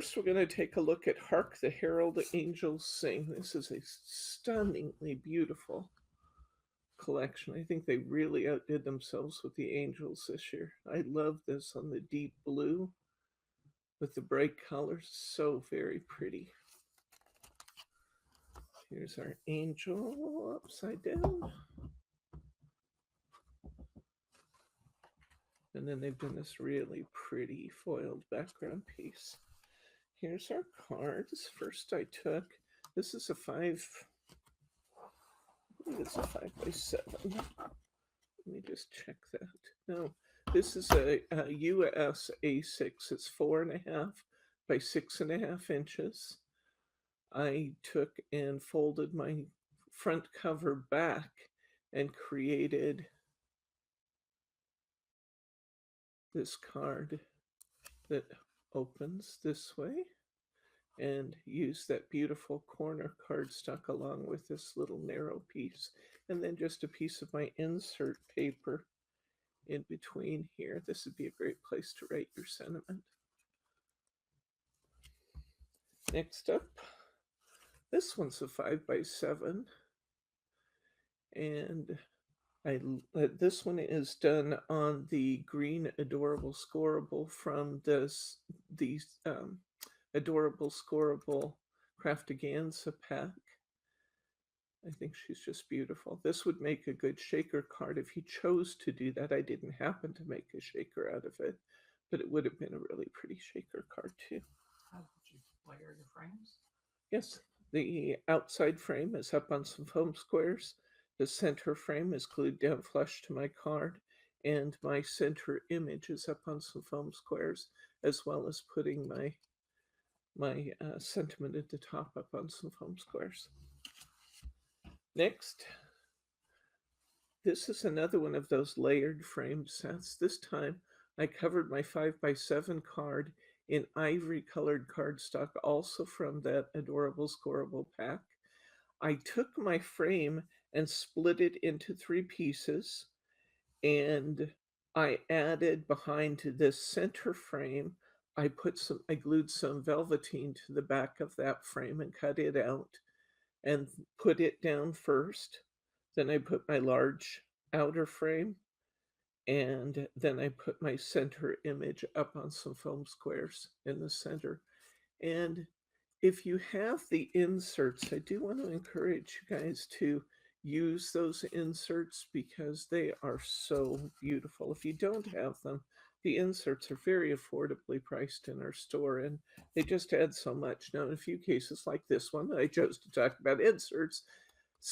first, we're going to take a look at Hark, the Herald, the Angels Sing. This is a stunningly beautiful collection. I think they really outdid themselves with the angels this year. I love this on the deep blue with the bright colors. So very pretty. Here's our angel upside down. And then they've done this really pretty foiled background piece. Here's our cards. First I took, this is a 5, I think it's a 5x7. Let me just check that. No, this is a US A6. It's 4.5 by 6.5 inches. I took and folded my front cover back and created this card that opens this way, and use that beautiful corner cardstock along with this little narrow piece, and then just a piece of my insert paper in between here. This would be a great place to write your sentiment. Next up, this one's a 5x7, and this one is done on the green adorable scoreable from these adorable scoreable Craftaganza pack. I think she's just beautiful. This would make a good shaker card if you chose to do that. I didn't happen to make a shaker out of it, but it would have been a really pretty shaker card too. How did you layer the frames? Yes, the outside frame is up on some foam squares. The center frame is glued down flush to my card, and my center image is up on some foam squares, as well as putting my sentiment at the top up on some foam squares. Next, this is another one of those layered frame sets. This time I covered my 5x7 card in ivory colored cardstock, also from that adorable scoreable pack. I took my frame and split it into 3 pieces, and I added behind this center frame, I glued some velveteen to the back of that frame and cut it out and put it down first. Then I put my large outer frame, and then I put my center image up on some foam squares in the center. And if you have the inserts, I do want to encourage you guys to use those inserts because they are so beautiful. If you don't have them, the inserts are very affordably priced in our store, and they just add so much. Now, in a few cases like this one that I chose to talk about inserts,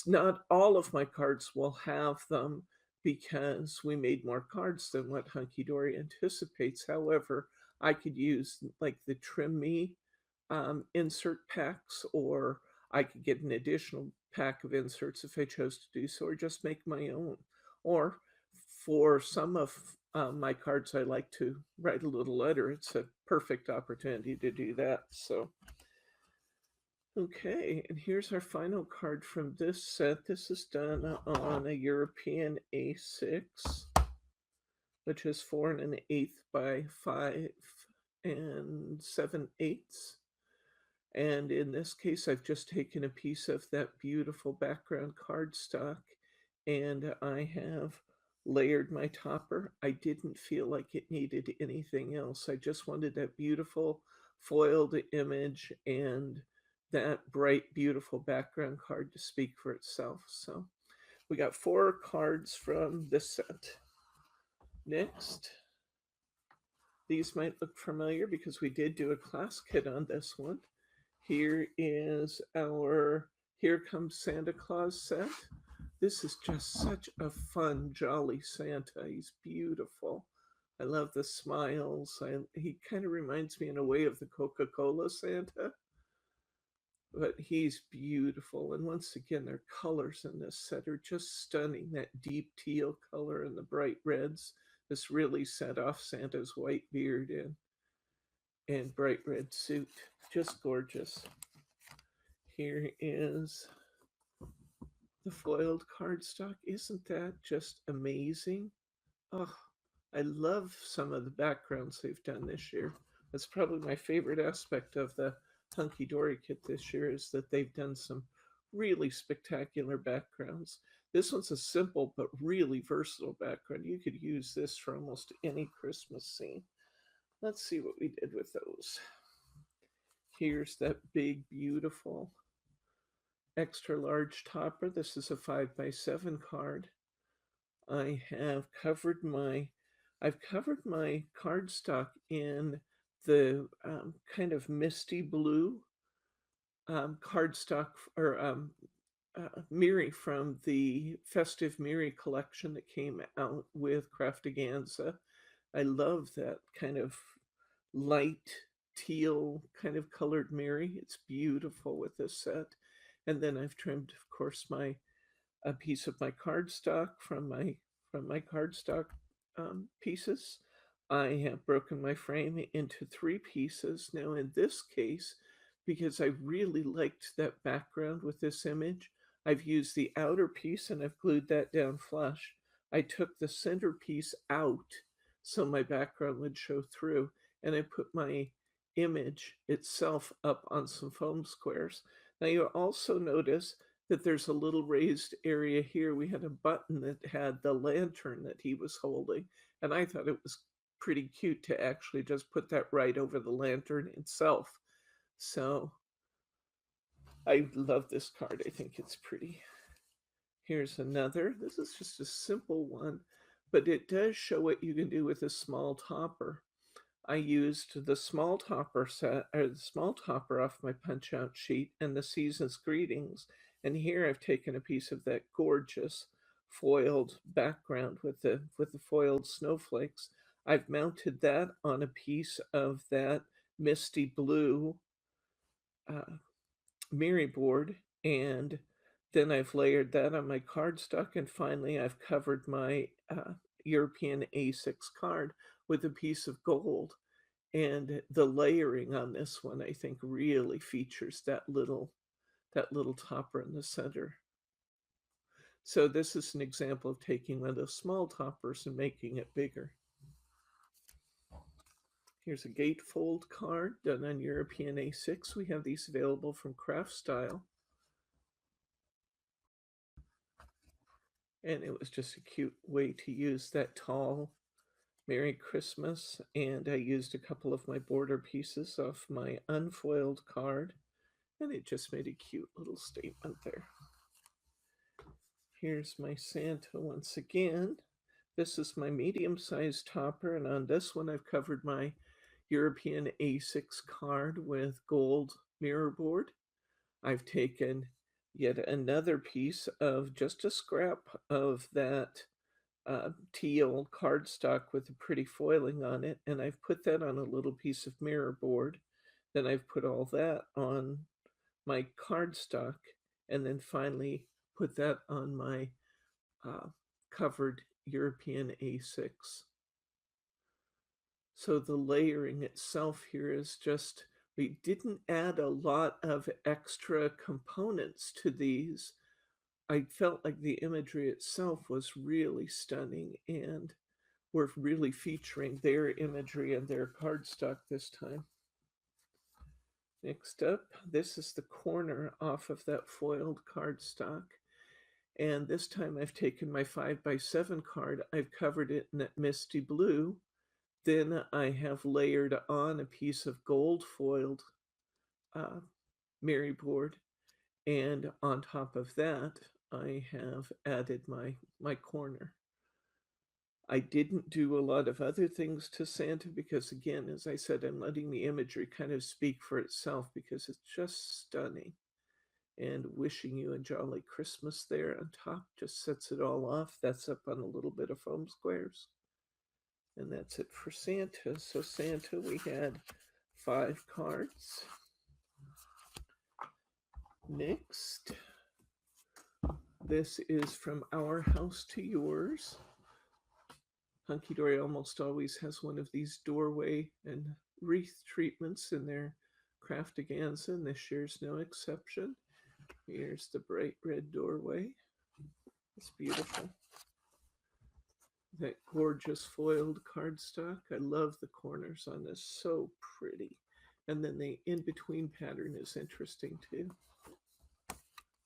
not all of my cards will have them because we made more cards than what Hunkydory anticipates. However, I could use like the Trim Me insert packs, or I could get an additional pack of inserts if I chose to do so, or just make my own. Or for some of my cards, I like to write a little letter. It's a perfect opportunity to do that. So, okay, and here's our final card from this set. This is done on a European A6, which is 4 1/8 by 5 7/8. And in this case, I've just taken a piece of that beautiful background cardstock, and I have layered my topper. I didn't feel like it needed anything else. I just wanted that beautiful foiled image and that bright, beautiful background card to speak for itself. So we got 4 cards from this set. Next, these might look familiar because we did do a class kit on this one. Here is our Here Comes Santa Claus set. This is just such a fun, jolly Santa. He's beautiful. I love the smiles. He kind of reminds me in a way of the Coca-Cola Santa, but he's beautiful. And once again, their colors in this set are just stunning. That deep teal color and the bright reds. This really set off Santa's white beard and bright red suit. Just gorgeous. Here is the foiled cardstock. Isn't that just amazing? Oh, I love some of the backgrounds they've done this year. That's probably my favorite aspect of the Hunkydory kit this year is that they've done some really spectacular backgrounds. This one's a simple but really versatile background. You could use this for almost any Christmas scene. Let's see what we did with those. Here's that big, beautiful, extra large topper. This is a 5x7 card. I have covered my I've covered my cardstock in the kind of misty blue cardstock or Miri from the Festive Miri collection that came out with Craftaganza. I love that kind of light teal kind of colored Miri. It's beautiful with this set. And then I've trimmed, of course, my a piece of my cardstock from my cardstock pieces. I have broken my frame into three pieces. Now, in this case, because I really liked that background with this image, I've used the outer piece and I've glued that down flush. I took the center piece out so my background would show through, and I put my image itself up on some foam squares. Now, you'll also notice that there's a little raised area here. We had a button that had the lantern that he was holding, and I thought it was pretty cute to actually just put that right over the lantern itself. So I love this card. I think it's pretty. Here's another. This is just a simple one, but it does show what you can do with a small topper. I used the small topper set or the small topper off my punch out sheet and the season's greetings. And here I've taken a piece of that gorgeous foiled background with the foiled snowflakes. I've mounted that on a piece of that misty blue uh, Miri board, and then I've layered that on my cardstock, and finally I've covered my European A6 card with a piece of gold. And the layering on this one, I think, really features that little topper in the center. So this is an example of taking one of those small toppers and making it bigger. Here's a gatefold card done on European A6. We have these available from Craft Style. And it was just a cute way to use that tall Merry Christmas. And I used a couple of my border pieces off my unfoiled card, and it just made a cute little statement there. Here's my Santa once again. This is my medium-sized topper, and on this one I've covered my European A6 card with gold mirror board. I've taken yet another piece of just a scrap of that teal cardstock with a pretty foiling on it, and I've put that on a little piece of mirror board. Then I've put all that on my cardstock, and then finally put that on my covered European A6. So the layering itself here is just, we didn't add a lot of extra components to these. I felt like the imagery itself was really stunning, and we're really featuring their imagery and their cardstock this time. Next up, this is the corner off of that foiled cardstock. And this time I've taken my 5x7 card, I've covered it in that misty blue. Then I have layered on a piece of gold foiled Mary board, and on top of that, I have added my corner. I didn't do a lot of other things to Santa because, again, as I said, I'm letting the imagery kind of speak for itself because it's just stunning. And wishing you a jolly Christmas there on top just sets it all off. That's up on a little bit of foam squares. And that's it for Santa. So Santa, we had 5 cards. Next, this is From Our House to Yours. Hunkydory almost always has one of these doorway and wreath treatments in their Craftaganza, and this year's no exception. Here's the bright red doorway. It's beautiful. that gorgeous foiled cardstock. I love the corners on this, so pretty. And then the in-between pattern is interesting too.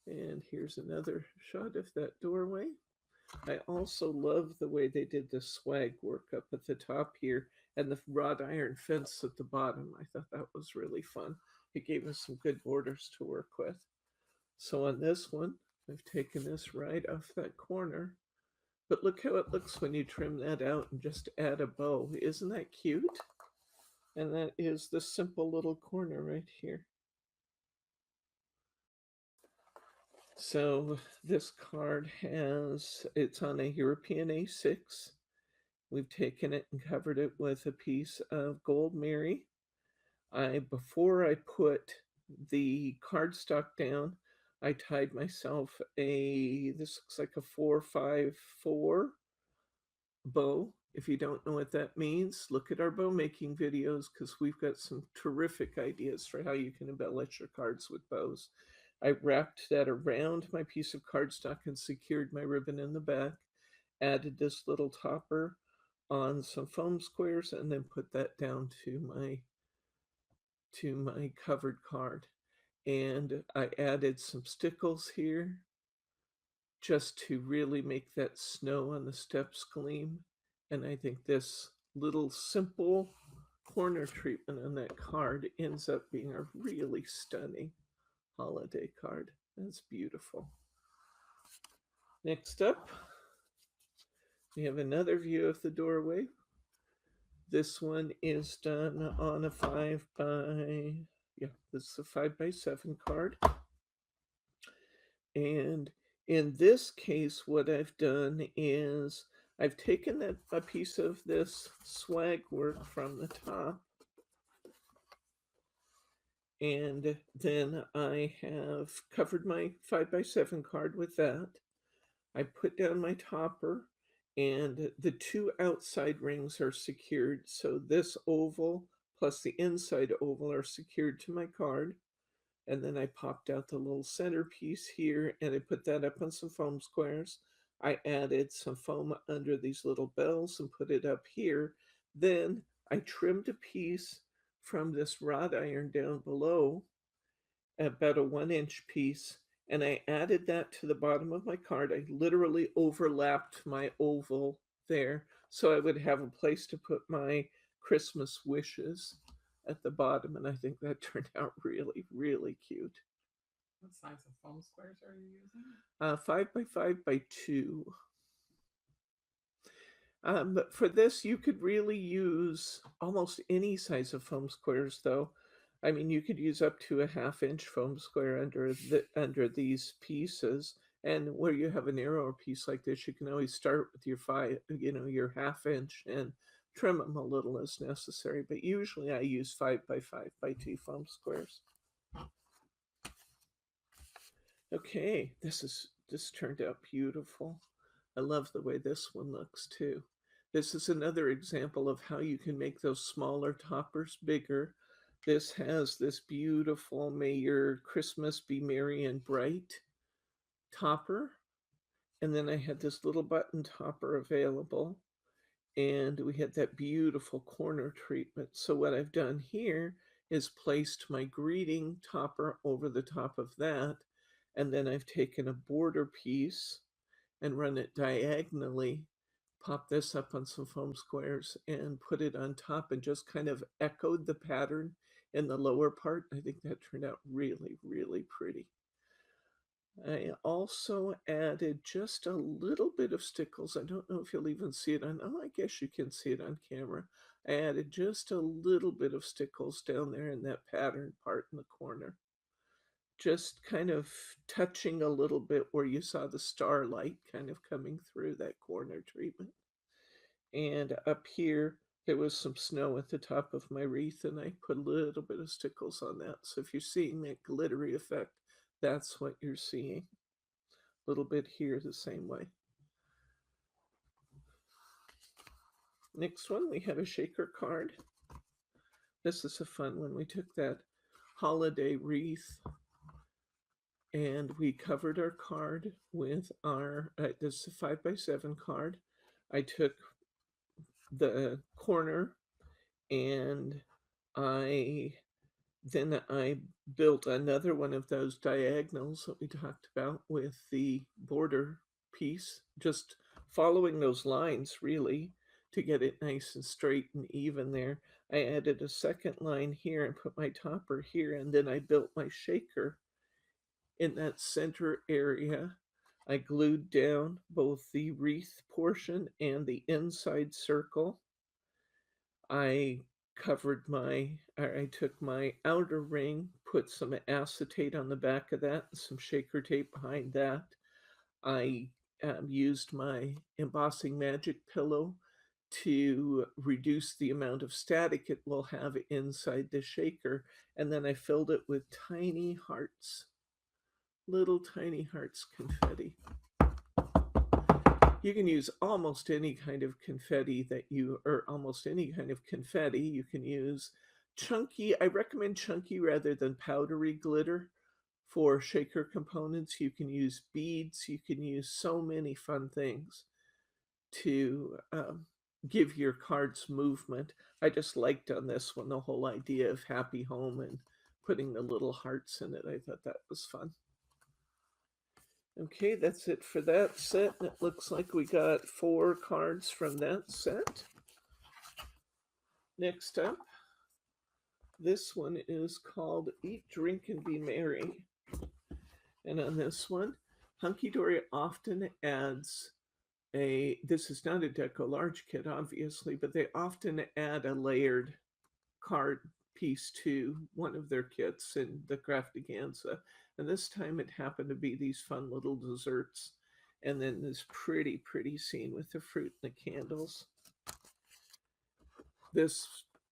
And here's another shot of that doorway. I also love the way they did the swag work up at the top here and the wrought iron fence at the bottom. I thought that was really fun. It gave us some good borders to work with. So on this one, I've taken this right off that corner. But look how it looks when you trim that out and just add a bow. Isn't that cute? And that is the simple little corner right here. So this card it's on a European A6. We've taken it and covered it with a piece of gold Mary. Before I put the cardstock down, I tied myself this looks like a 4-5-4 bow. If you don't know what that means, look at our bow making videos because we've got some terrific ideas for how you can embellish your cards with bows. I wrapped that around my piece of cardstock and secured my ribbon in the back, added this little topper on some foam squares, and then put that down to my covered card. And I added some stickles here just to really make that snow on the steps gleam. And I think this little simple corner treatment on that card ends up being a really stunning holiday card. That's beautiful. Next up, we have another view of the doorway. This one is done on a 5x7 card. And in this case, what I've done is I've taken a piece of this swag work from the top, and then I have covered my 5x7 card with that. I put down my topper, and the two outside rings are secured. So this oval plus the inside oval are secured to my card. And then I popped out the little centerpiece here and I put that up on some foam squares. I added some foam under these little bells and put it up here. Then I trimmed a piece from this wrought iron down below, about a 1-inch piece, and I added that to the bottom of my card. I literally overlapped my oval there so I would have a place to put my Christmas wishes at the bottom, and I think that turned out really, really cute. What size of foam squares are you using? 5x5x2. But for this, you could really use almost any size of foam squares, though. I mean, you could use up to a 1/2-inch foam square under these pieces. And where you have a narrower piece like this, you can always start with your your 1/2 inch and trim them a little as necessary. But usually I use 5x5x2 foam squares. Okay, this turned out beautiful. I love the way this one looks too. This is another example of how you can make those smaller toppers bigger. This has this beautiful "May Your Christmas Be Merry and Bright" topper. And then I had this little button topper available. And we had that beautiful corner treatment. So what I've done here is placed my greeting topper over the top of that. And then I've taken a border piece and run it diagonally, pop this up on some foam squares and put it on top and just kind of echoed the pattern in the lower part. I think that turned out really, really pretty. I also added just a little bit of stickles. I don't know if you'll even see it I guess you can see it on camera. I added just a little bit of stickles down there in that pattern part in the corner. Just kind of touching a little bit where you saw the starlight kind of coming through that corner treatment. And up here, there was some snow at the top of my wreath, and I put a little bit of stickles on that. So if you're seeing that glittery effect, that's what you're seeing. A little bit here the same way. Next one, we have a shaker card. This is a fun one. We took that holiday wreath and we covered our card with this is a 5x7 card. I took the corner and I then I built another one of those diagonals that we talked about with the border piece, just following those lines really to get it nice and straight and even there. I added a second line here and put my topper here, and then I built my shaker in that center area. I glued down both the wreath portion and the inside circle. I I took my outer ring, put some acetate on the back of that, and some shaker tape behind that. I used my embossing magic pillow to reduce the amount of static it will have inside the shaker. And then I filled it with tiny hearts, little tiny hearts confetti. You can use almost any kind of confetti or almost any kind of confetti. You can use chunky, I recommend chunky rather than powdery glitter for shaker components. You can use beads, you can use so many fun things to give your cards movement. I just liked on this one the whole idea of happy home and putting the little hearts in it. I thought that was fun. Okay, that's it for that set. And it looks like we got 4 cards from that set. Next up, this one is called Eat, Drink, and Be Merry. And on this one, Hunkydory often adds this is not a Deco Large kit, obviously, but they often add a layered card piece to one of their kits in the Craftaganza. And this time it happened to be these fun little desserts. And then this pretty, pretty scene with the fruit and the candles. This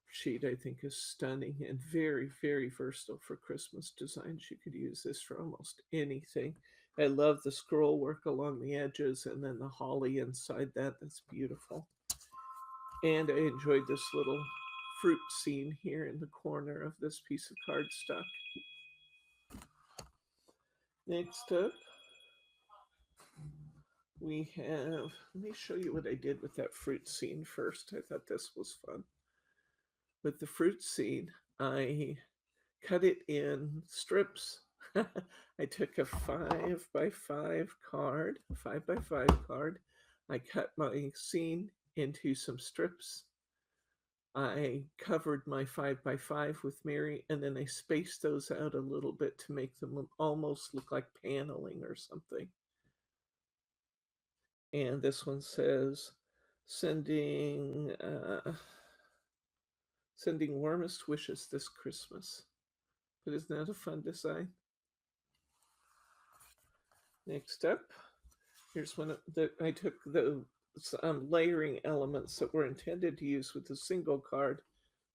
sheet I think is stunning and very, very versatile for Christmas designs. You could use this for almost anything. I love the scroll work along the edges and then the holly inside that. That's beautiful. And I enjoyed this little fruit scene here in the corner of this piece of cardstock. Next up, we have, let me show you what I did with that fruit scene first. I thought this was fun. With the fruit scene, I cut it in strips. I took a 5x5 card, a 5x5 card. I cut my scene into some strips. I covered my 5x5 with Mary, and then I spaced those out a little bit to make them almost look like paneling or something. And this one says, sending warmest wishes this Christmas. But isn't that a fun design? Next up, here's one that I took the layering elements that were intended to use with a single card,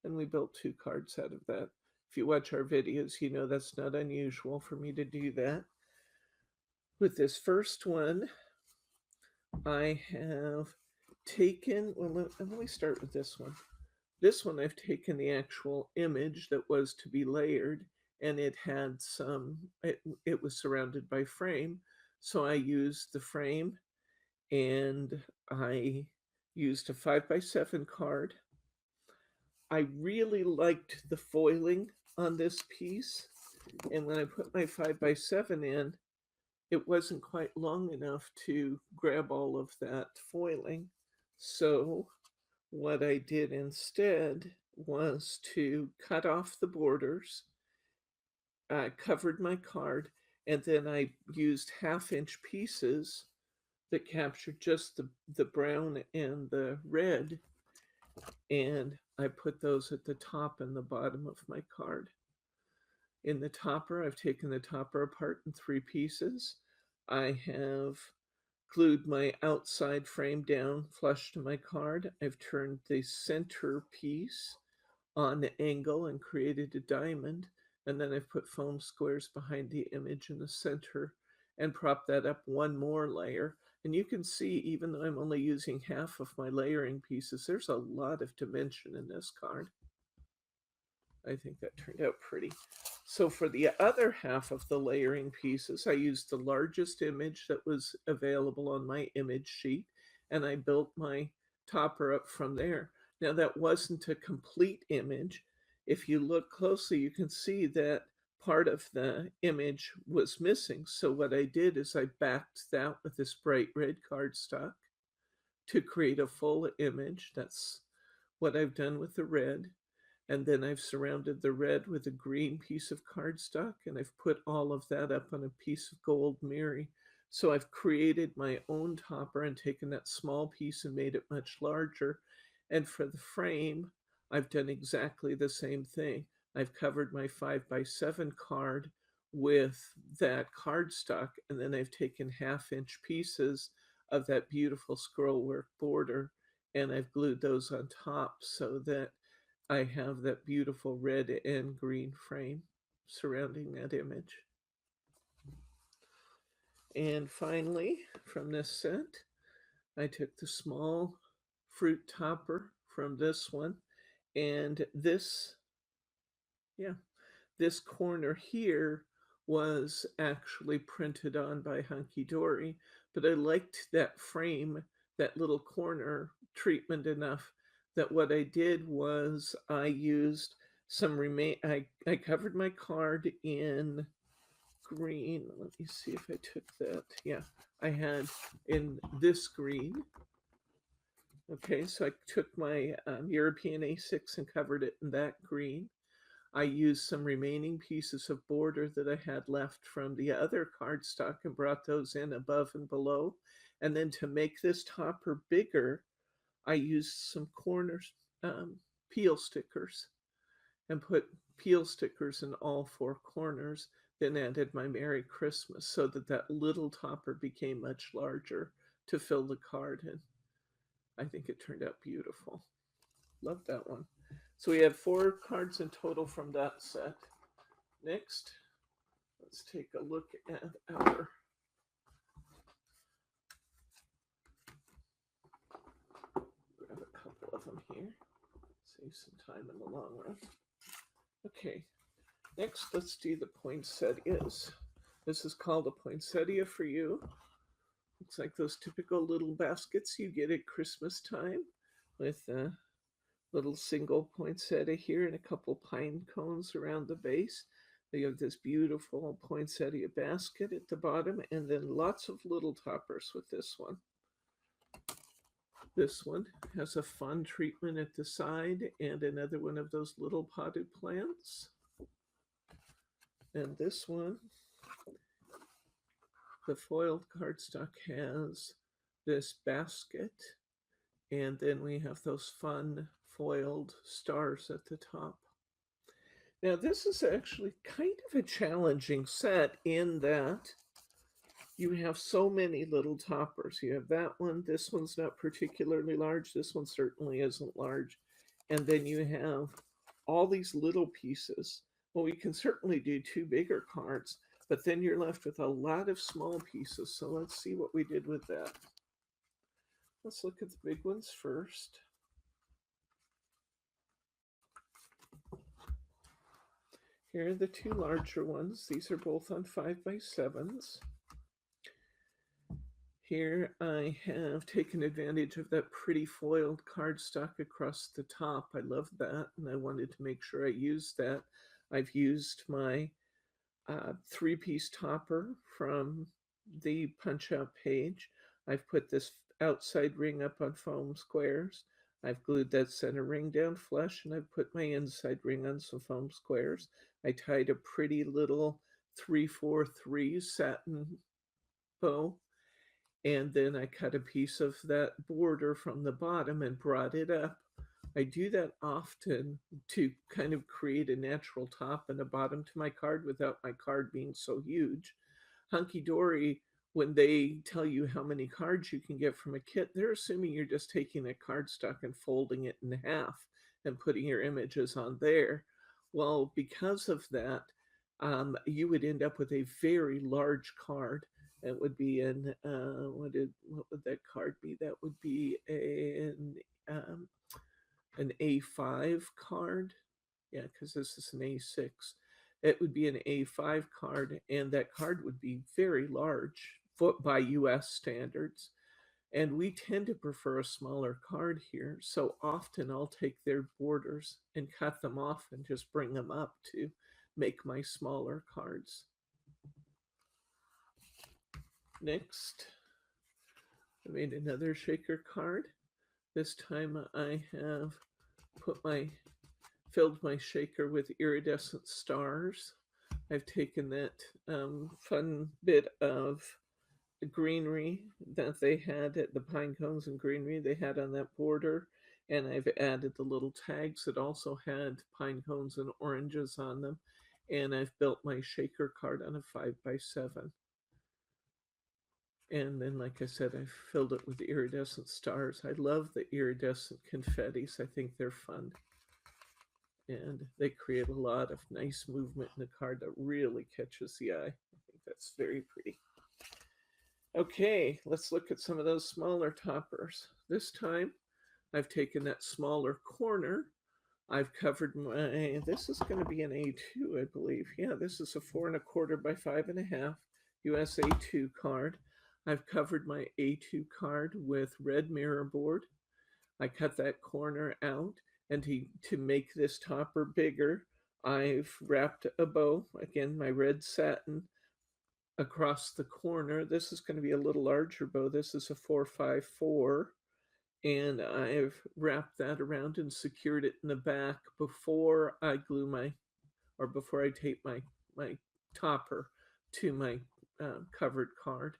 and we built 2 cards out of that. If you watch our videos, you know that's not unusual for me to do that. With this first one, I have taken, well, let me start with this one. This one I've taken the actual image that was to be layered, and it had it was surrounded by frame. So I used the frame and I used a 5x7 card. I really liked the foiling on this piece. And when I put my 5x7 in, it wasn't quite long enough to grab all of that foiling. So what I did instead was to cut off the borders. I covered my card, and then I used 1/2-inch pieces that captured just the brown and the red, and I put those at the top and the bottom of my card. In the topper, I've taken the topper apart in 3 pieces. I have glued my outside frame down flush to my card. I've turned the center piece on the angle and created a diamond. And then I've put foam squares behind the image in the center and propped that up 1 more layer. And you can see, even though I'm only using half of my layering pieces, there's a lot of dimension in this card. I think that turned out pretty. So for the other half of the layering pieces, I used the largest image that was available on my image sheet, and I built my topper up from there. Now, that wasn't a complete image. If you look closely, you can see that part of the image was missing. So what I did is I backed that with this bright red cardstock to create a full image. That's what I've done with the red. And then I've surrounded the red with a green piece of cardstock, and I've put all of that up on a piece of gold Mary. So I've created my own topper and taken that small piece and made it much larger. And for the frame, I've done exactly the same thing. I've covered my 5x7 card with that cardstock, and then I've taken half-inch pieces of that beautiful scrollwork border, and I've glued those on top so that I have that beautiful red and green frame surrounding that image. And finally, from this set, I took the small fruit topper from this one, and yeah, this corner here was actually printed on by Hunkydory, but I liked that frame, that little corner treatment enough that what I did was I used I covered my card in green. Let me see if I took that. Yeah, I had in this green. Okay, so I took my European A6 and covered it in that green. I used some remaining pieces of border that I had left from the other cardstock and brought those in above and below. And then to make this topper bigger, I used some corners, peel stickers, and put peel stickers in all four corners, then added my Merry Christmas so that that little topper became much larger to fill the card in. I think it turned out beautiful. Love that one. So we have 4 cards in total from that set. Next, let's take a look at our grab a couple of them here. Save some time in the long run. Okay, next let's do the poinsettias. This is called a poinsettia for you. Looks like those typical little baskets you get at Christmas time with a little single poinsettia here and a couple pine cones around the base. They have this beautiful poinsettia basket at the bottom, and then lots of little toppers with this one. This one has a fun treatment at the side and another one of those little potted plants. And this one, the foiled cardstock has this basket, and then we have those fun foiled stars at the top. Now, this is actually kind of a challenging set in that you have so many little toppers. You have that one, this one's not particularly large, this one certainly isn't large. And then you have all these little pieces. Well, we can certainly do 2 bigger cards, but then you're left with a lot of small pieces. So let's see what we did with that. Let's look at the big ones first. Here are the 2 larger ones. These are both on 5x7s. Here I have taken advantage of that pretty foiled cardstock across the top. I love that, and I wanted to make sure I used that. I've used my 3-piece topper from the punch-out page. I've put this outside ring up on foam squares. I've glued that center ring down flush, and I've put my inside ring on some foam squares. I tied a pretty little 3-4-3 satin bow, and then I cut a piece of that border from the bottom and brought it up. I do that often to kind of create a natural top and a bottom to my card without my card being so huge. Hunkydory, when they tell you how many cards you can get from a kit, they're assuming you're just taking a cardstock and folding it in half and putting your images on there. Well, because of that, you would end up with a very large card. It would be what would that card be? That would be an A5 card. Yeah, because this is an A6. It would be an A5 card, and that card would be very large by US standards. And we tend to prefer a smaller card here, so often I'll take their borders and cut them off and just bring them up to make my smaller cards. Next, I made another shaker card. This time I have filled my shaker with iridescent stars. I've taken that fun bit of greenery that they had at the pine cones and greenery they had on that border, and I've added the little tags that also had pine cones and oranges on them, and I've built my shaker card on a 5x7. And then, like I said, I filled it with iridescent stars. I love the iridescent confettis. I think they're fun. And they create a lot of nice movement in the card that really catches the eye. I think that's very pretty. Okay, let's look at some of those smaller toppers. This time, I've taken that smaller corner. I've covered this is going to be an A2, I believe. Yeah, this is a 4 1/4 by 5 1/2 US A2 card. I've covered my A2 card with red mirror board. I cut that corner out, and to make this topper bigger, I've wrapped a bow, again, my red satin, across the corner. This is going to be a little larger bow. This is a 4x4, and I've wrapped that around and secured it in the back before I before I tape my topper to my covered card,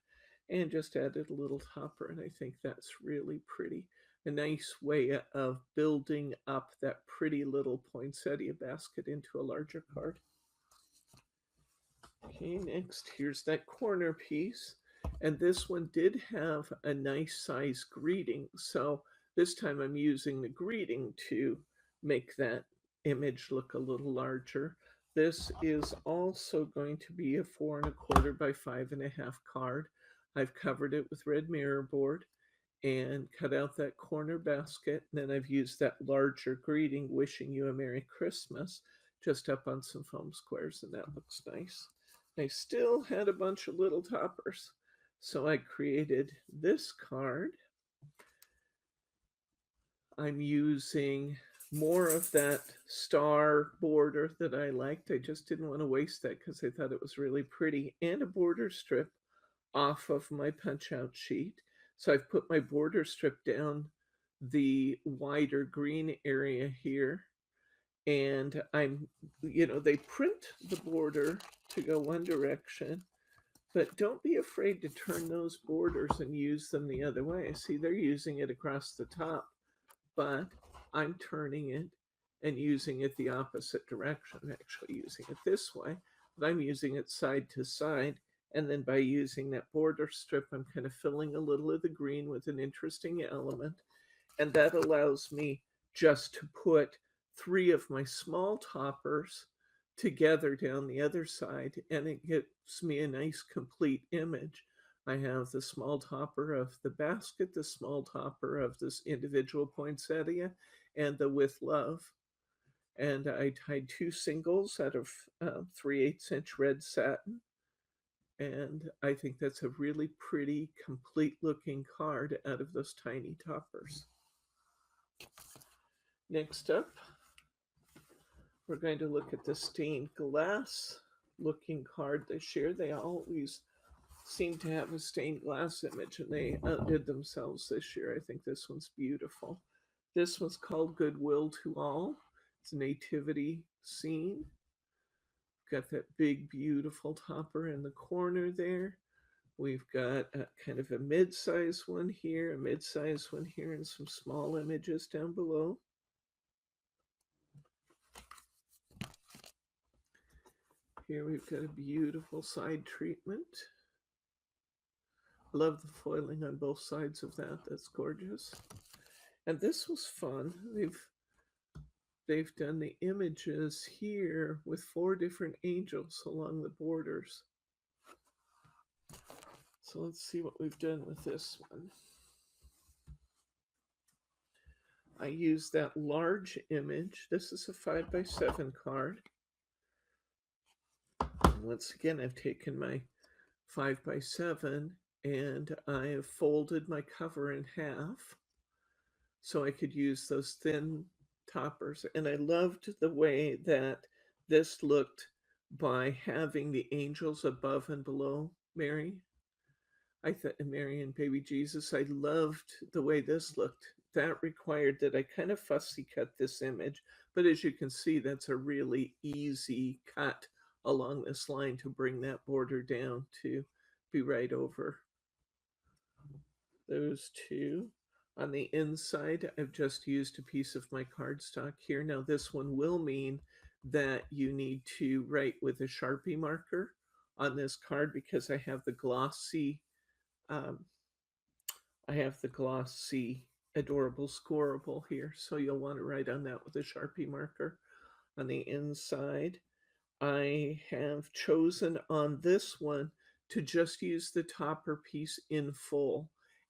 and just added a little topper, and I think that's really pretty. A nice way of building up that pretty little poinsettia basket into a larger card. Okay, next, here's that corner piece. And this one did have a nice size greeting. So this time I'm using the greeting to make that image look a little larger. This is also going to be a 4 1/4 by 5 1/2 card. I've covered it with red mirror board and cut out that corner basket. And then I've used that larger greeting, wishing you a Merry Christmas, just up on some foam squares, and that looks nice. I still had a bunch of little toppers, so I created this card. I'm using more of that star border that I liked. I just didn't want to waste that because I thought it was really pretty, and a border strip off of my punch out sheet. So I've put my border strip down the wider green area here, and they print the border to go one direction, but don't be afraid to turn those borders and use them the other way. See, they're using it across the top, but I'm turning it and using it the opposite direction. I'm actually using it this way, but I'm using it side to side. And then by using that border strip, I'm kind of filling a little of the green with an interesting element. And that allows me just to put 3 of my small toppers together down the other side, and it gives me a nice complete image. I have the small topper of the basket, the small topper of this individual poinsettia, and the With Love. And I tied 2 singles out of 3/8 inch red satin. And I think that's a really pretty, complete looking card out of those tiny toppers. Next up, we're going to look at the stained glass looking card this year. They always seem to have a stained glass image, and they outdid themselves this year. I think this one's beautiful. This one's called Goodwill to All. It's a nativity scene. Got that big, beautiful topper in the corner there. We've got kind of a mid-size one here, a mid-size one here, and some small images down below. Here we've got a beautiful side treatment. Love the foiling on both sides of that. That's gorgeous. And this was fun. They've done the images here with 4 different angels along the borders. So let's see what we've done with this one. I used that large image. This is a 5x7 card. And once again, I've taken my 5x7 and I have folded my cover in half so I could use those thin toppers. And I loved the way that this looked by having the angels above and below Mary. I thought Mary and baby Jesus, I loved the way this looked. That required that I kind of fussy cut this image, but as you can see, that's a really easy cut along this line to bring that border down to be right over those two. On the inside, I've just used a piece of my cardstock here. Now this one will mean that you need to write with a Sharpie marker on this card because um, I have the glossy adorable scoreable here. So you'll want to write on that with a Sharpie marker. On the inside, I have chosen on this one to just use the topper piece in full,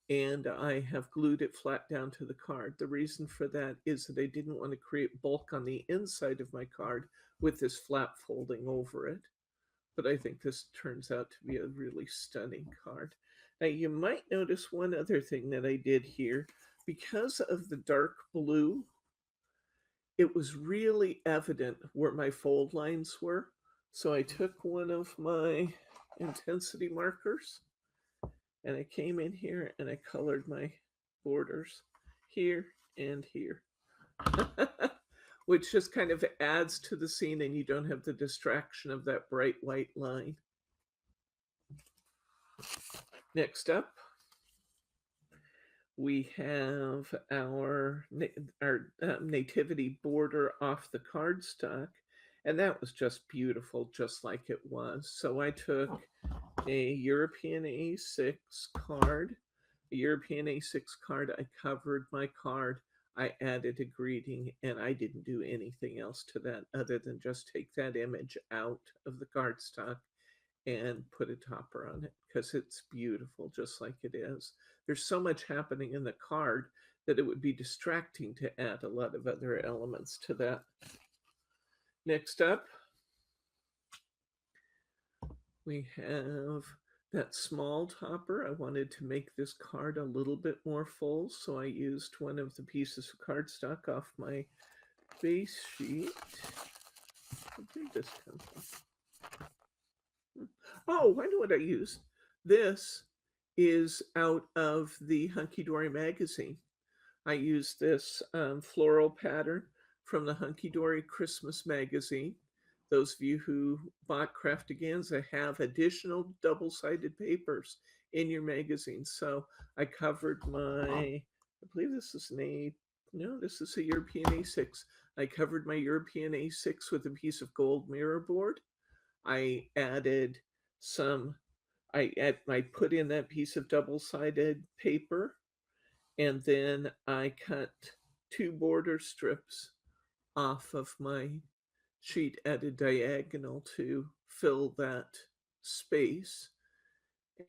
and I have glued it flat down to the card. The reason for that is that I didn't want to create bulk on the inside of my card with this flap folding over it. But I think this turns out to be a really stunning card. Now you might notice one other thing that I did here. Because of the dark blue, it was really evident where my fold lines were. So I took one of my intensity markers and I came in here and I colored my borders here and here, which just kind of adds to the scene and you don't have the distraction of that bright white line. Next up, we have our Nativity border off the cardstock, and that was just beautiful, just like it was. So I took a European A6 card. A European A6 card, I covered my card, I added a greeting, and I didn't do anything else to that other than just take that image out of the cardstock and put a topper on it because it's beautiful just like it is. There's so much happening in the card that it would be distracting to add a lot of other elements to that. Next up, we have that small topper. I wanted to make this card a little bit more full, so I used one of the pieces of cardstock off my base sheet. Where did this come from? Oh, I know what I used. This is out of the Hunkydory magazine. I used this floral pattern from the Hunkydory Christmas magazine. Those of you who bought Craftaganza have additional double-sided papers in your magazine. So I covered I believe this is this is a European A6. I covered my European A6 with a piece of gold mirror board. I added I put in that piece of double-sided paper, and then I cut 2 border strips off of my sheet at a diagonal to fill that space,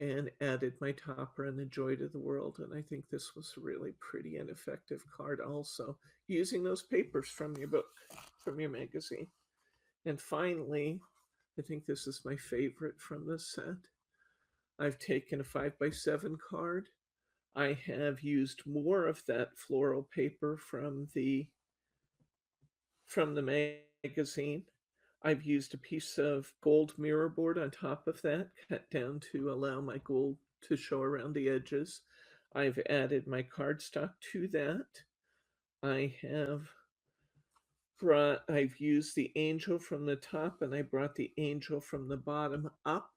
and added my topper and the joy to the world. And I think this was a really pretty and effective card also, using those papers from your book, from your magazine. And finally, I think this is my favorite from this set. I've taken a 5x7 card. I have used more of that floral paper from the magazine. I've used a piece of gold mirror board on top of that, cut down to allow my gold to show around the edges. I've added my cardstock to that. I've used the angel from the top, and I brought the angel from the bottom up.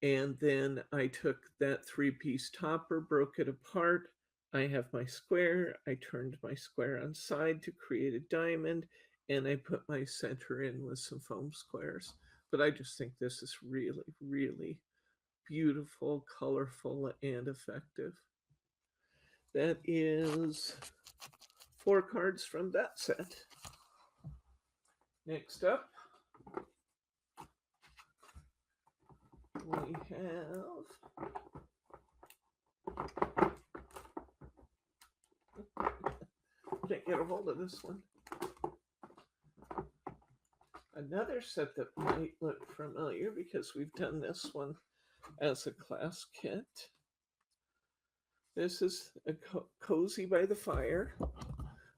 And then I took that 3-piece topper, broke it apart. I have my square. I turned my square on side to create a diamond, and I put my center in with some foam squares. But I just think this is really, really beautiful, colorful, and effective. That is 4 cards from that set. Next up, we have can't get a hold of this one. Another set that might look familiar because we've done this one as a class kit. This is a cozy by the fire.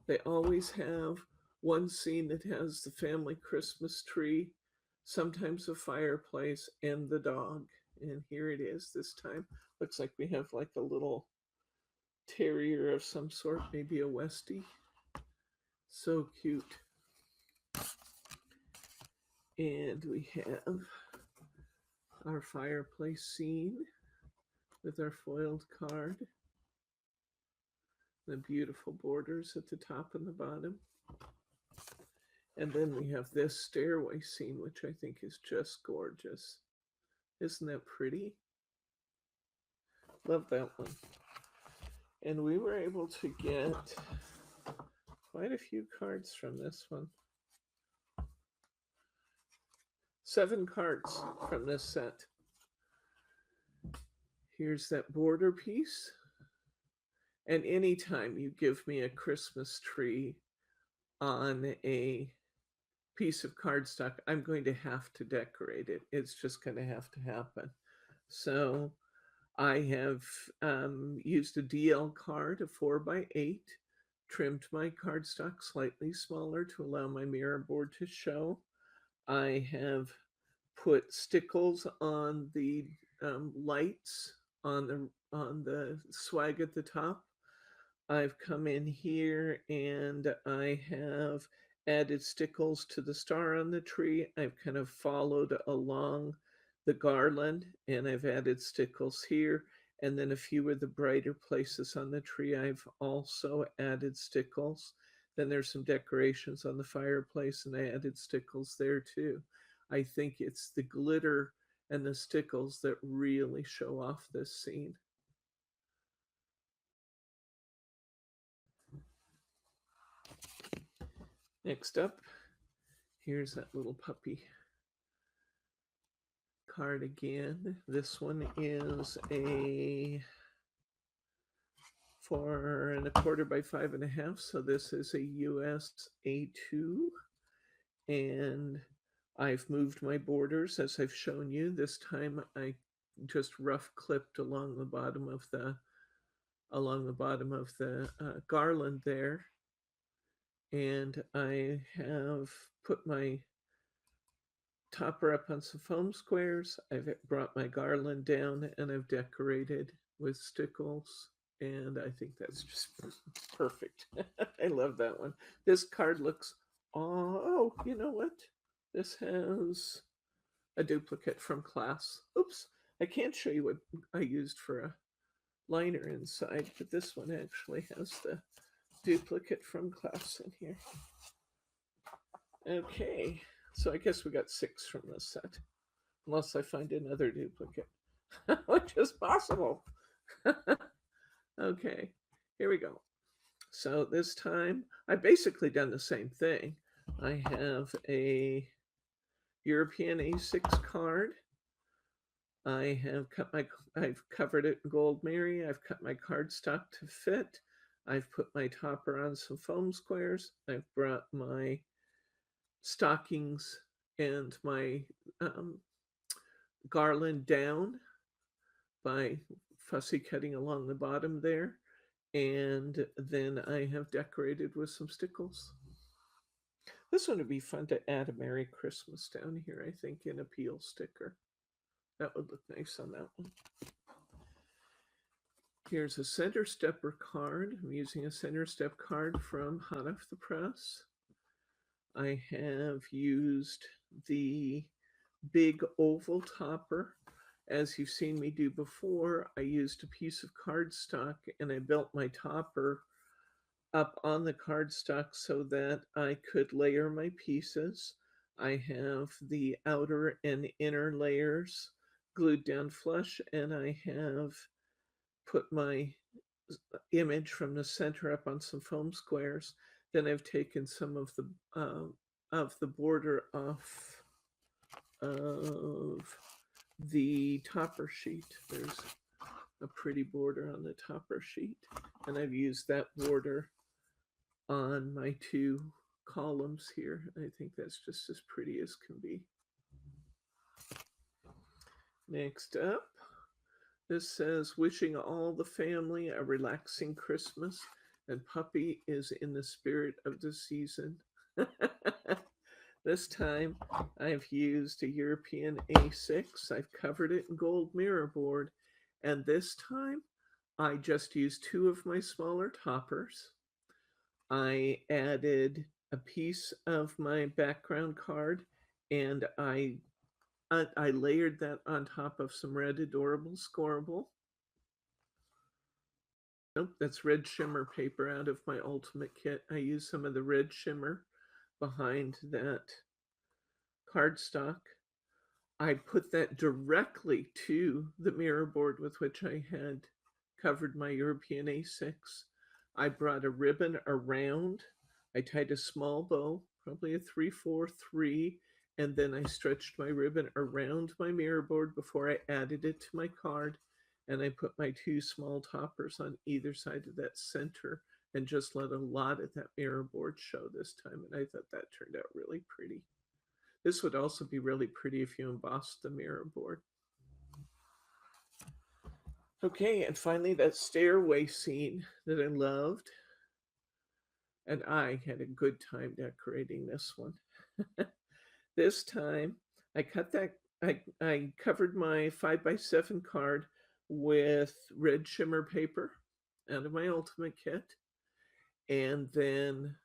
They always have one scene that has the family Christmas tree, sometimes a fireplace, and the dog. And here it is this time. Looks like we have like a little terrier of some sort, maybe a Westie. So cute. And we have our fireplace scene with our foiled card, the beautiful borders at the top and the bottom. And then we have this stairway scene, which I think is just gorgeous. Isn't that pretty? Love that one. And we were able to get quite a few cards from this one. 7 cards from this set. Here's that border piece. And anytime you give me a Christmas tree on a piece of cardstock, I'm going to have to decorate it. It's just going to have to happen. So I have used a DL card, a 4x8, trimmed my cardstock slightly smaller to allow my mirror board to show. I have put stickles on the lights on the swag at the top. I've come in here and I have added stickles to the star on the tree. I've kind of followed along the garland and I've added stickles here. And then a few of the brighter places on the tree, I've also added stickles. Then there's some decorations on the fireplace and I added stickles there too. I think it's the glitter and the stickles that really show off this scene. Next up, here's that little puppy card again. This one is a 4 1/4 by 5 1/2. So this is a US A2. And I've moved my borders as I've shown you. This time I just rough clipped along the bottom of the garland there. And I have put my topper up on some foam squares. I've brought my garland down and I've decorated with stickles. And I think that's just perfect. I love that one. This card looks, oh, you know what? This has a duplicate from Claus. Oops, I can't show you what I used for a liner inside, but this one actually has the duplicate from Claus in here. Okay, so I guess we got 6 from this set, unless I find another duplicate, which is possible. Okay, here we go. So this time, I've basically done the same thing. I have a European A6 card. I've covered it in Gold Mary. I've cut my cardstock to fit. I've put my topper on some foam squares. I've brought my stockings and my garland down by fussy cutting along the bottom there. And then I have decorated with some stickles. This one would be fun to add a Merry Christmas down here, I think, in a peel sticker. That would look nice on that one. Here's a center stepper card. I'm using a center step card from Hot Off the Press. I have used the big oval topper. As you've seen me do before, I used a piece of cardstock and I built my topper up on the cardstock so that I could layer my pieces. I have the outer and inner layers glued down flush, and I have put my image from the center up on some foam squares. Then I've taken some of the border off of the topper sheet. There's a pretty border on the topper sheet, and I've used that border on my 2 columns here. I think that's just as pretty as can be. Next up, This says, wishing all the family a relaxing Christmas, and Puppy is in the spirit of the season. This time I've used a European A6. I've covered it in gold mirror board. And this time I just used two of my smaller toppers. I added a piece of my background card and I layered that on top of some red adorable scoreable. Nope, that's red shimmer paper out of my ultimate kit. I used some of the red shimmer behind that cardstock. I put that directly to the mirror board with which I had covered my European A6. I brought a ribbon around. I tied a small bow, probably a 3-4-3, and then I stretched my ribbon around my mirror board before I added it to my card. And I put my two small toppers on either side of that center and just let a lot of that mirror board show this time. And I thought that turned out really pretty. This would also be really pretty if you embossed the mirror board. Okay, and finally that stairway scene that I loved. And I had a good time decorating this one. This time I cut that, I covered my 5x7 card with red shimmer paper out of my ultimate kit. And then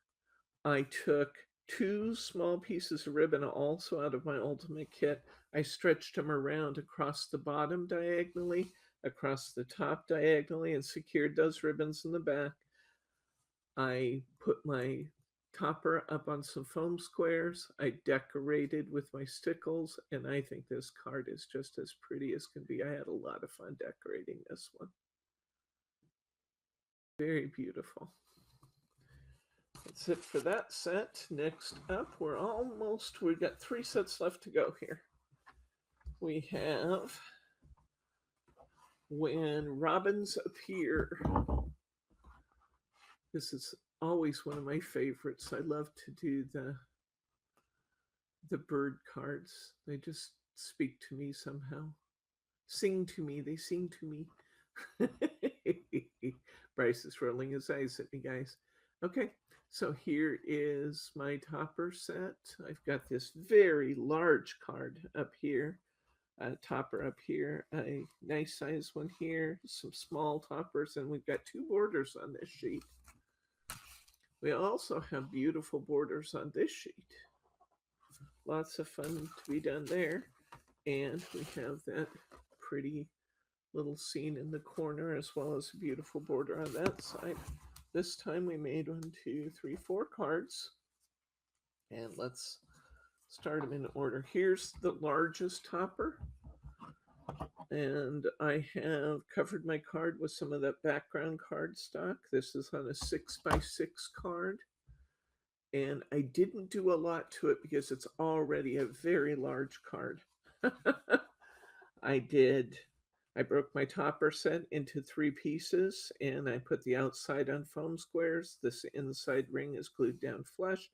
I took two small pieces of ribbon also out of my ultimate kit. I stretched them around across the bottom diagonally, across the top diagonally, and secured those ribbons in the back. I put my topper up on some foam squares. I decorated with my stickles, and I think this card is just as pretty as can be. I had a lot of fun decorating this one. Very beautiful. That's it for that set. Next up, we've got 3 sets left to go here. We have When Robins Appear. This is always one of my favorites. I love to do the bird cards. They just speak to me somehow. Sing to me, they sing to me. Bryce is rolling his eyes at me, guys. Okay, so here is my topper set. I've got this very large card up here, a topper up here, a nice size one here, some small toppers, and we've got 2 borders on this sheet. We also have beautiful borders on this sheet. Lots of fun to be done there. And we have that pretty little scene in the corner as well as a beautiful border on that side. This time we made 1, 2, 3, 4 cards. And let's start them in order. Here's the largest topper. And I have covered my card with some of that background cardstock. This is on a 6x6 card. And I didn't do a lot to it because it's already a very large card. I broke my topper set into 3 pieces, and I put the outside on foam squares. This inside ring is glued down flush.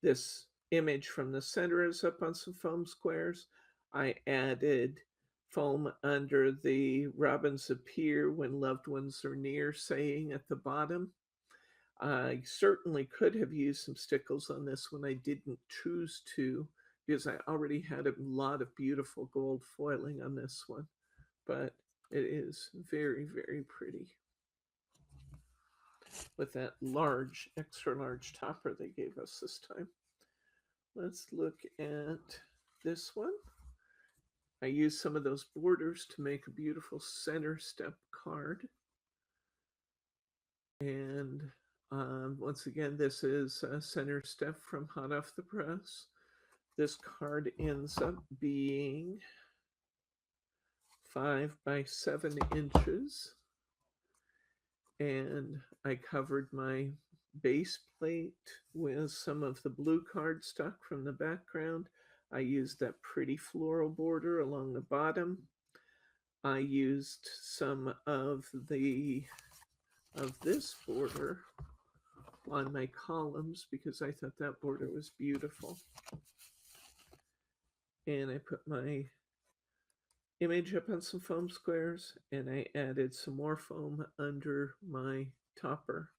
This image from the center is up on some foam squares. I added foam under the Robins Appear When Loved Ones Are Near saying at the bottom. I certainly could have used some stickles on this one. I didn't choose to because I already had a lot of beautiful gold foiling on this one. But it is very, very pretty with that large, extra large topper they gave us this time. Let's look at this one. I used some of those borders to make a beautiful center step card. And once again, this is a center step from Hot Off the Press. This card ends up being 5 by 7 inches. And I covered my base plate with some of the blue cardstock from the background. I used that pretty floral border along the bottom. I used some of this border on my columns because I thought that border was beautiful. And I put my image up on some foam squares, and I added some more foam under my topper.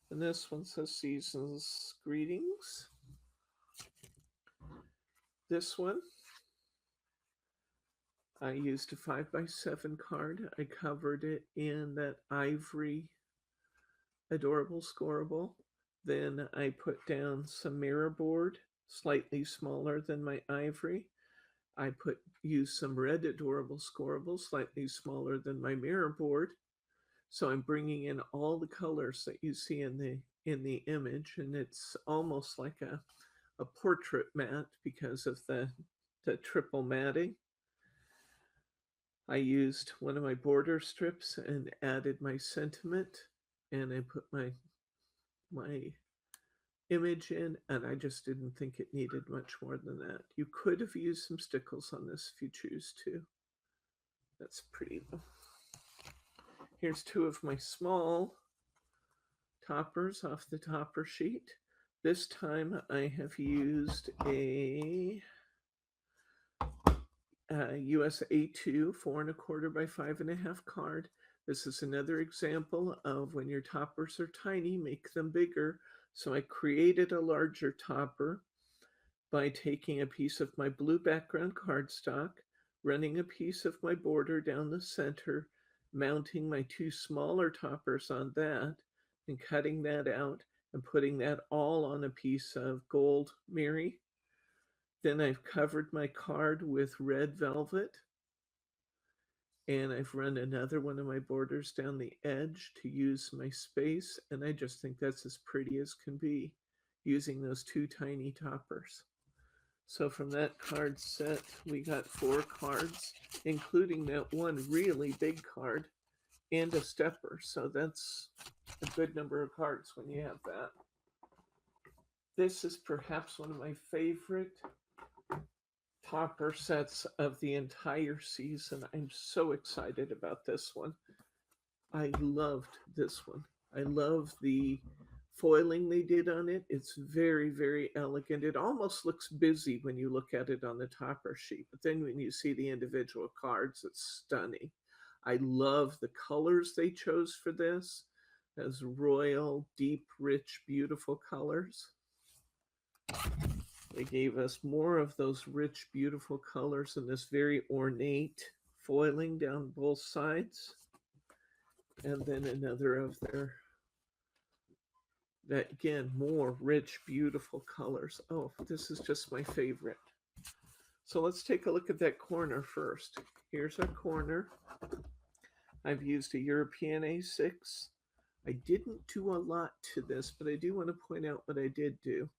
And this one says Season's Greetings. This one, I used a 5x7 card. I covered it in that ivory adorable scoreable. Then I put down some mirror board, slightly smaller than my ivory. I used some red adorable scoreable, slightly smaller than my mirror board. So I'm bringing in all the colors that you see in the image, and it's almost like a portrait mat because of the triple matting. I used one of my border strips and added my sentiment, and I put my image in, and I just didn't think it needed much more than that. You could have used some stickles on this if you choose to. That's pretty though. Here's two of my small toppers off the topper sheet. This time I have used a US A2 4¼ by 5½ card. This is another example of when your toppers are tiny, make them bigger. So I created a larger topper by taking a piece of my blue background cardstock, running a piece of my border down the center, mounting my two smaller toppers on that, and cutting that out and putting that all on a piece of gold Miri. Then I've covered my card with red velvet, and I've run another one of my borders down the edge to use my space, and I just think that's as pretty as can be using those two tiny toppers. So from that card set, we got 4 cards, including that one really big card and a stepper. So that's a good number of cards when you have that. This is perhaps one of my favorite topper sets of the entire season. I'm so excited about this one. I loved this one. I love the foiling they did on it. It's very, very elegant. It almost looks busy when you look at it on the topper sheet, but then when you see the individual cards, it's stunning. I love the colors they chose for this, as royal, deep, rich, beautiful colors. They gave us more of those rich, beautiful colors in this very ornate foiling down both sides. And then another of their, that again, more rich, beautiful colors. Oh, this is just my favorite. So let's take a look at that corner first. Here's our corner. I've used a European A6. I didn't do a lot to this, but I do want to point out what I did do.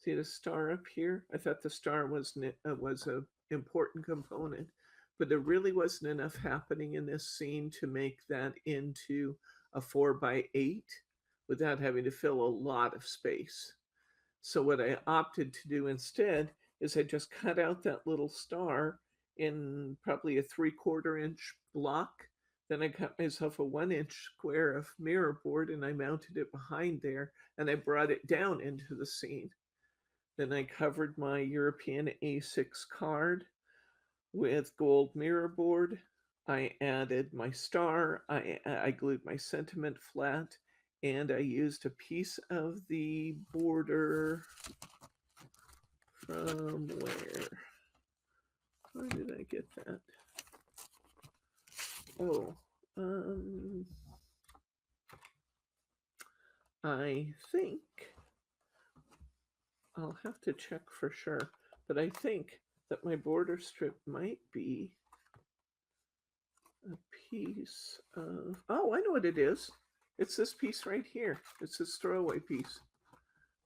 See the star up here? I thought the star was an important component, but there really wasn't enough happening in this scene to make that into a 4x8 without having to fill a lot of space. So what I opted to do instead is I just cut out that little star in probably a 3/4 inch block. Then I cut myself a 1-inch square of mirror board and I mounted it behind there, and I brought it down into the scene. Then I covered my European A6 card with gold mirror board. I added my star. I glued my sentiment flat, and I used a piece of the border from where? Where did I get that? Oh, I think I'll have to check for sure, but I think that my border strip might be a piece of, oh, I know what it is. It's this piece right here. It's this throwaway piece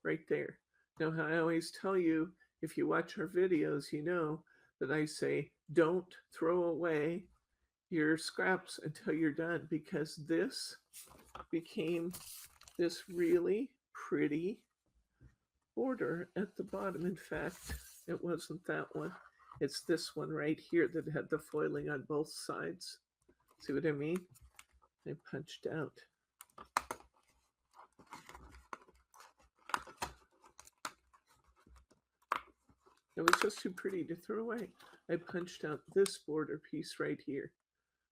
right there. Now, I always tell you, if you watch our videos, you know that I say, don't throw away your scraps until you're done, because this became this really pretty border at the bottom. In fact, it wasn't that one. It's this one right here that had the foiling on both sides. See what I mean? I punched out. It was just too pretty to throw away. I punched out this border piece right here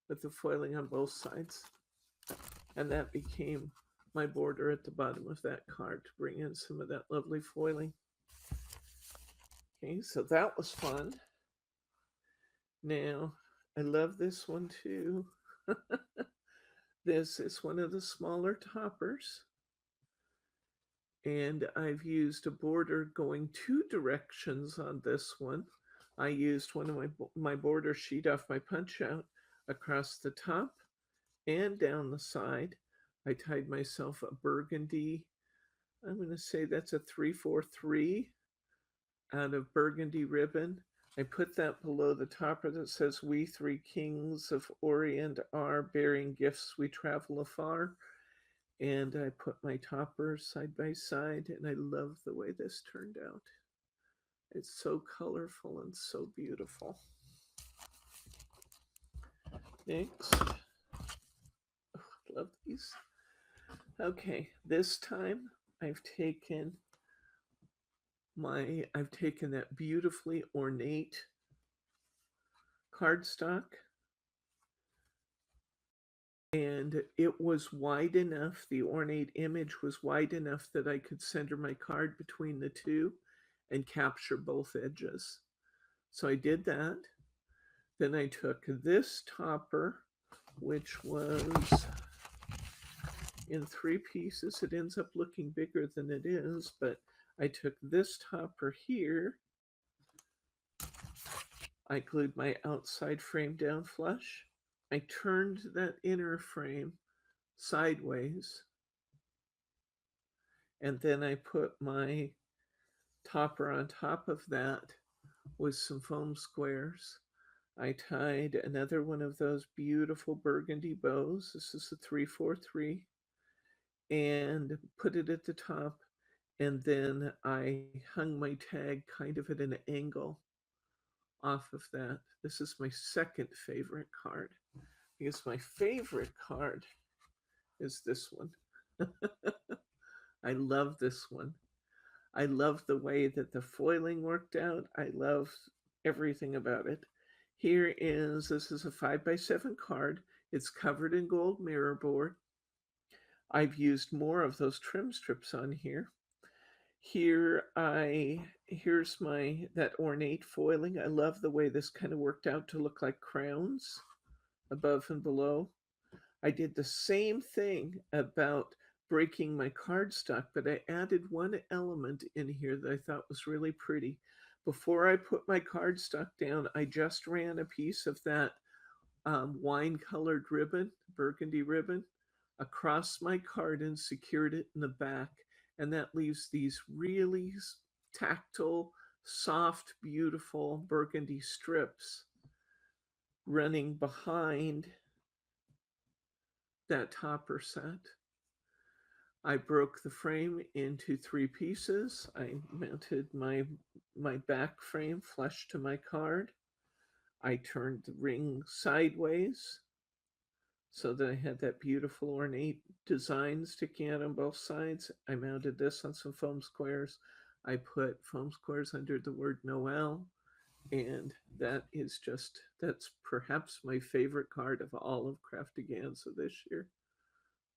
with the foiling on both sides. And that became my border at the bottom of that card to bring in some of that lovely foiling. Okay, so that was fun. Now, I love this one too. This is one of the smaller toppers. And I've used a border going two directions on this one. I used one of my border sheet off my punch out across the top and down the side. I tied myself a burgundy, I'm going to say that's a 343 out of burgundy ribbon. I put that below the topper that says, "We three kings of Orient are bearing gifts we travel afar." And I put my toppers side by side, and I love the way this turned out. It's so colorful and so beautiful. Next. Oh, I love these. Okay, this time I've taken that beautifully ornate cardstock, and it was wide enough, the ornate image was wide enough that I could center my card between the two and capture both edges. So I did that. Then I took this topper, which was in three pieces. It ends up looking bigger than it is, but I took this topper here. I glued my outside frame down flush. I turned that inner frame sideways, and then I put my topper on top of that with some foam squares. I tied another one of those beautiful burgundy bows. This is a 343, and put it at the top. And then I hung my tag kind of at an angle off of that. This is my second favorite card, because my favorite card is this one. I love this one. I love the way that the foiling worked out. I love everything about it. This is a 5x7 card. It's covered in gold mirror board. I've used more of those trim strips on here. Here's that ornate foiling. I love the way this kind of worked out to look like crowns above and below. I did the same thing about breaking my cardstock, but I added one element in here that I thought was really pretty. Before I put my cardstock down, I just ran a piece of that wine-colored ribbon, burgundy ribbon, across my card and secured it in the back. And that leaves these really tactile, soft, beautiful burgundy strips running behind that topper set. I broke the frame into three pieces. I mounted my back frame flush to my card. I turned the ring sideways so that I had that beautiful ornate design sticking out on both sides. I mounted this on some foam squares. I put foam squares under the word Noel, and that's perhaps my favorite card of all of Craftiganza this year.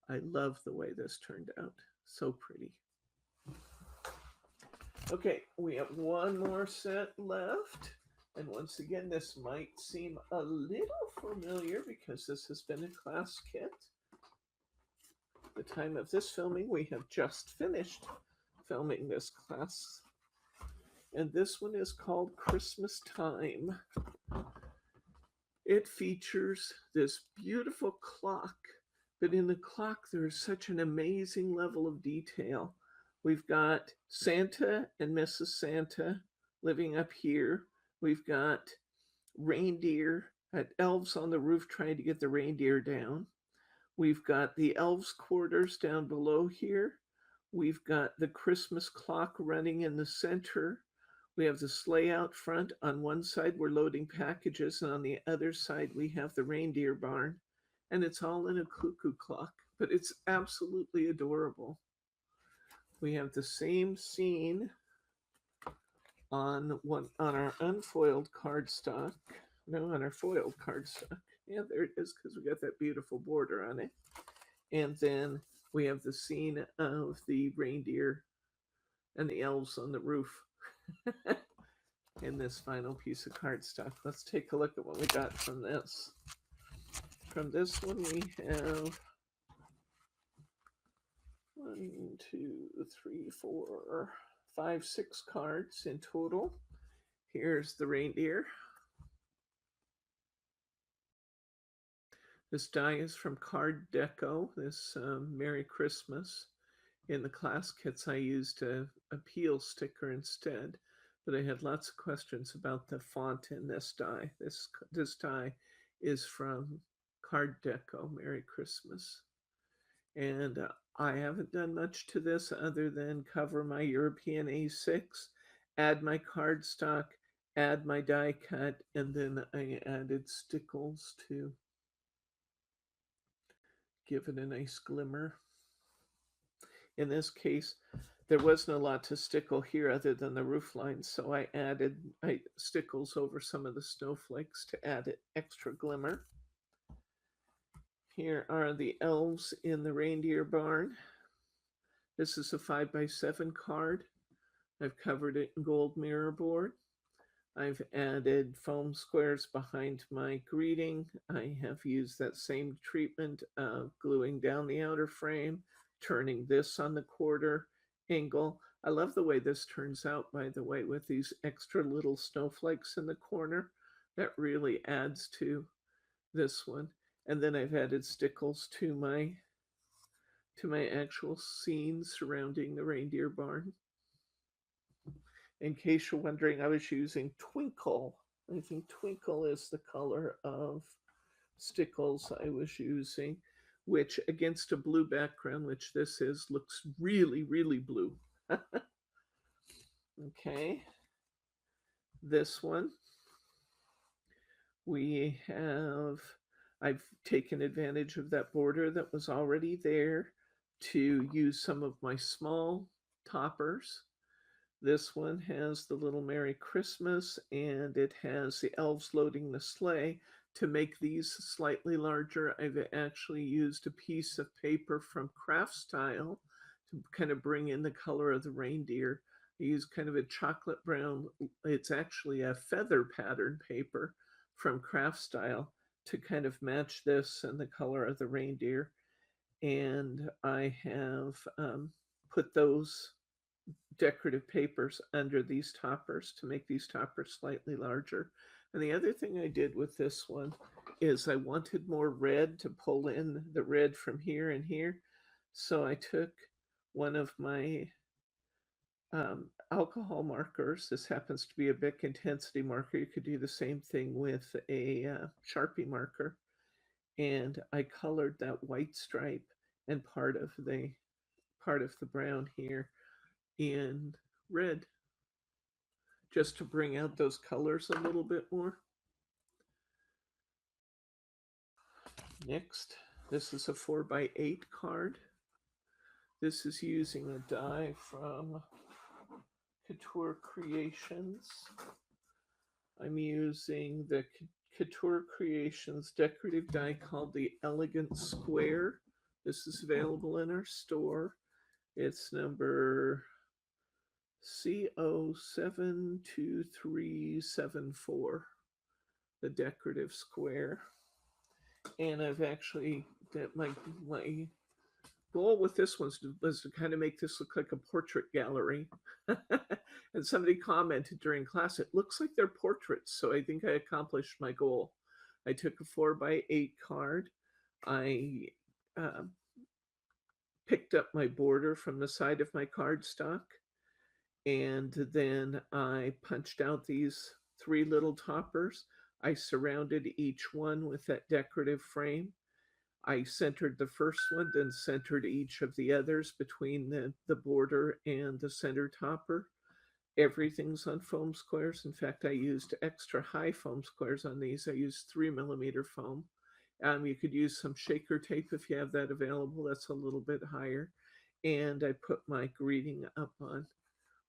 I love the way this turned out. So pretty. Okay, we have one more set left. And once again, this might seem a little familiar because this has been a class kit. At the time of this filming, we have just finished filming this class. And this one is called Christmas Time. It features this beautiful clock, but in the clock there's such an amazing level of detail. We've got Santa and Mrs. Santa living up here. We've got reindeer, elves on the roof trying to get the reindeer down. We've got the elves' quarters down below here. We've got the Christmas clock running in the center. We have the sleigh out front. On one side, we're loading packages, and on the other side, we have the reindeer barn. And it's all in a cuckoo clock, but it's absolutely adorable. We have the same scene on our unfoiled cardstock. No, on our foiled cardstock. Yeah, there it is, because we got that beautiful border on it. And then we have the scene of the reindeer and the elves on the roof in this final piece of cardstock. Let's take a look at what we got from this. From this one, we have 1, 2, 3, 4, 5, 6 cards in total. Here's the reindeer. This die is from Card Deco, this Merry Christmas. In the class kits, I used a peel sticker instead, but I had lots of questions about the font in this die. This die is from Card Deco, Merry Christmas. And I haven't done much to this other than cover my European A6, add my cardstock, add my die cut, and then I added stickles to give it a nice glimmer. In this case, there wasn't a lot to stickle here other than the roof lines, so I added stickles over some of the snowflakes to add extra glimmer. Here are the elves in the reindeer barn. This is a 5x7 card. I've covered it in gold mirror board. I've added foam squares behind my greeting. I have used that same treatment of gluing down the outer frame, turning this on the quarter angle. I love the way this turns out, by the way, with these extra little snowflakes in the corner. That really adds to this one. And then I've added stickles to my actual scene surrounding the reindeer barn. In case you're wondering, I was using Twinkle. I think Twinkle is the color of stickles I was using, which against a blue background, which this is, looks really, really blue. Okay. This one, I've taken advantage of that border that was already there to use some of my small toppers. This one has the little Merry Christmas, and it has the elves loading the sleigh. To make these slightly larger, I've actually used a piece of paper from Craft Style to kind of bring in the color of the reindeer. I used kind of a chocolate brown, it's actually a feather pattern paper from Craft Style to kind of match this and the color of the reindeer. And I have put those decorative papers under these toppers to make these toppers slightly larger. And the other thing I did with this one is I wanted more red to pull in the red from here and here. So I took one of my alcohol markers. This happens to be a Bic intensity marker. You could do the same thing with a Sharpie marker. And I colored that white stripe and part of the brown here in red, just to bring out those colors a little bit more. Next, this is a 4x8 card. This is using a die from Couture Creations. I'm using the Couture Creations decorative die called the Elegant Square. This is available in our store. It's number CO72374, the decorative square. And I've actually, my goal with this one was to kind of make this look like a portrait gallery. And somebody commented during class, it looks like they're portraits. So I think I accomplished my goal. I took a 4x8 card. I picked up my border from the side of my cardstock. And then I punched out these 3 little toppers. I surrounded each one with that decorative frame. I centered the first one, then centered each of the others between the border and the center topper. Everything's on foam squares. In fact, I used extra high foam squares on these. I used 3mm foam. You could use some shaker tape if you have that available. That's a little bit higher. And I put my greeting up on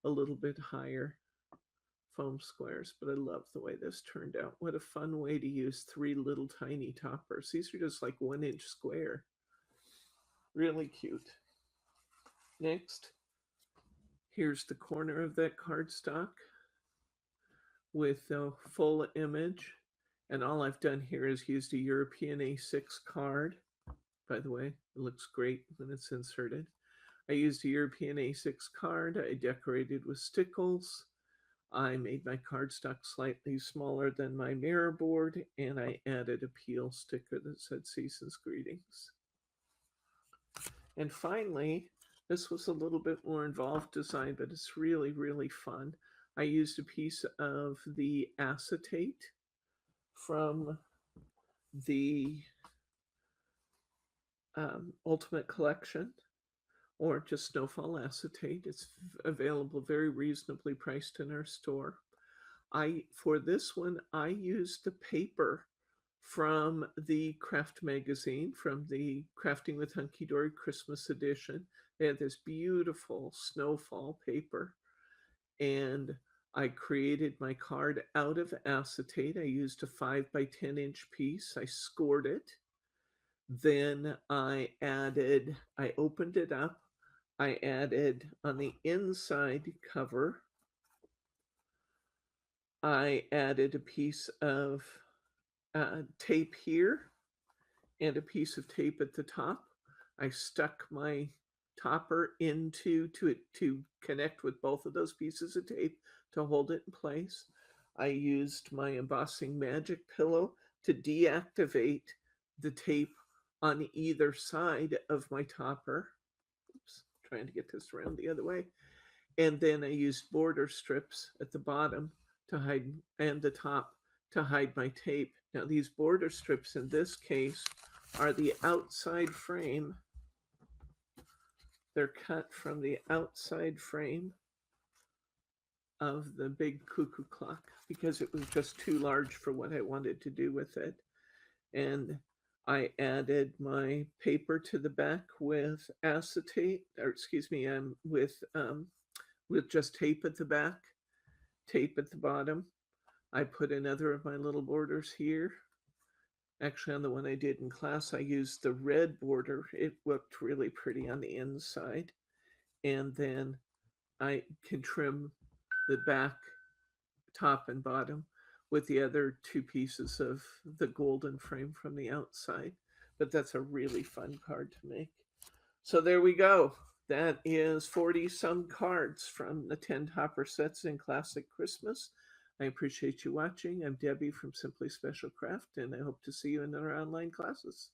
a little bit higher foam squares, but I love the way this turned out. What a fun way to use 3 little tiny toppers. These are just like 1-inch square. Really cute. Next, here's the corner of that cardstock with the full image. And all I've done here is used a European A6 card. By the way, it looks great when it's inserted. I used a European A6 card. I decorated with stickles. I made my cardstock slightly smaller than my mirror board, and I added a peel sticker that said Season's Greetings. And finally, this was a little bit more involved design, but it's really, really fun. I used a piece of the acetate from the Ultimate Collection, or just Snowfall acetate. It's available very reasonably priced in our store. For this one, I used the paper from the craft magazine, from the Crafting with Hunkydory Christmas edition. They had this beautiful snowfall paper, and I created my card out of acetate. I used a 5 by 10-inch piece. I scored it. Then I opened it up. I added on the inside cover, I added a piece of tape here and a piece of tape at the top. I stuck my topper into it to connect with both of those pieces of tape to hold it in place. I used my embossing magic pillow to deactivate the tape on either side of my topper. Oops, trying to get this around the other way. And then I used border strips at the bottom to hide, and the top to hide my tape. Now these border strips in this case are the outside frame. They're cut from the outside frame of the big cuckoo clock because it was just too large for what I wanted to do with it. And I added my paper to the back with acetate, or excuse me, with just tape at the back, tape at the bottom. I put another of my little borders here. Actually, on the one I did in class, I used the red border. It looked really pretty on the inside. And then I can trim the back, top, and bottom with the other 2 pieces of the golden frame from the outside. But that's a really fun card to make. So there we go. That is 40 some cards from the 10 topper sets in Classic Christmas. I appreciate you watching. I'm Debbie from Simply Special Craft, and I hope to see you in our online classes.